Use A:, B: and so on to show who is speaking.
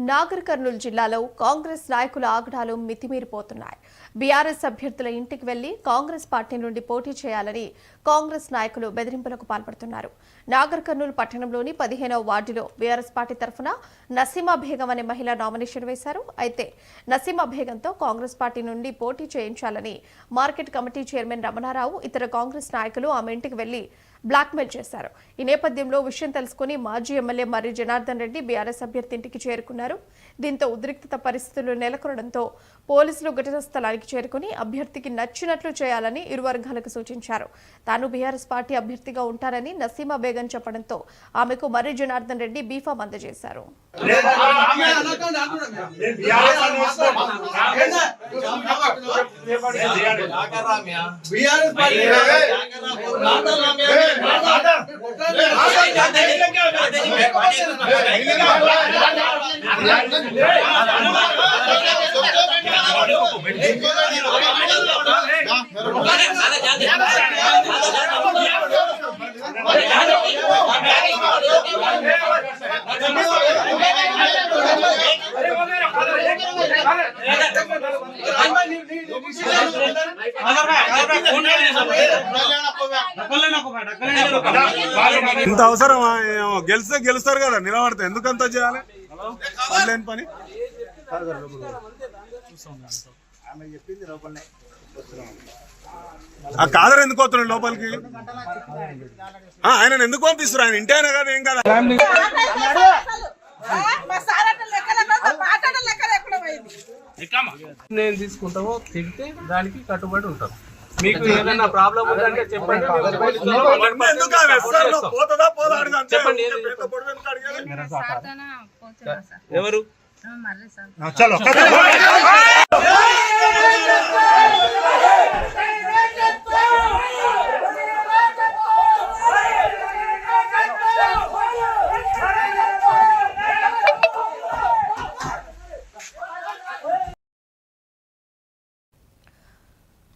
A: నాగర్ కర్నూలు జిల్లాలో కాంగ్రెస్ నాయకుల ఆగడాలు మితిమీరిపోతున్నాయి. బీఆర్ఎస్ అభ్యర్థుల ఇంటికి వెళ్లి కాంగ్రెస్ పార్టీ నుండి పోటీ చేయాలని కాంగ్రెస్ నాయకులు బెదిరింపులకు పాల్పడుతున్నారు. నాగర్ కర్నూలు పట్టణంలోని 15వ వార్డులో బీఆర్ఎస్ పార్టీ తరఫున నసీమా బేగం అనే మహిళ నామినేషన్ వేశారు. అయితే నసీమా బేగంతో కాంగ్రెస్ పార్టీ నుండి పోటీ చేయించాలని మార్కెట్ కమిటీ చైర్మన్ రమణారావు ఇతర కాంగ్రెస్ నాయకులు ఆమె ఇంటికి వెళ్లి బ్లాక్మెయిల్ చేశారు. ఈ నేపథ్యంలో విషయం తెలుసుకుని మాజీ ఎమ్మెల్యే మర్రి జనార్దన్ రెడ్డి బీఆర్ఎస్ అభ్యర్థి ఇంటికి చేరుకున్నారు. దీంతో ఉద్రిక్తత పరిస్థితులు నెలకొనడంతో పోలీసులు ఘటనా స్థలానికి చేరుకుని అభ్యర్థికి నచ్చినట్లు చేయాలని ఇరు వర్గాలకు సూచించారు. తాను బీఆర్ఎస్ పార్టీ అభ్యర్థిగా ఉంటారని నసీమా బేగం చెప్పడంతో ఆమెకు మర్రి జనార్దన్ రెడ్డి బీఫామ్ అందజేశారు.
B: ఇంత అవసరమా? గెలిస్తే గెలుస్తారు కదా, నిలబడితే ఎందుకంత చేయాలి? లేని పని ఆ కాదర్ ఎందుకు వస్తున్నాడు లోపలికి? ఆయన ఎందుకు పంపిస్తారు? ఆయన ఇంటి అయినా కదా, ఏం కదా.
C: నేను తీసుకుంటామో తింటే దానికి కట్టుబడి ఉంటాం. మీకు ఏదైనా ప్రాబ్లం ఉందంటే చెప్పండి.
B: ఎవరు?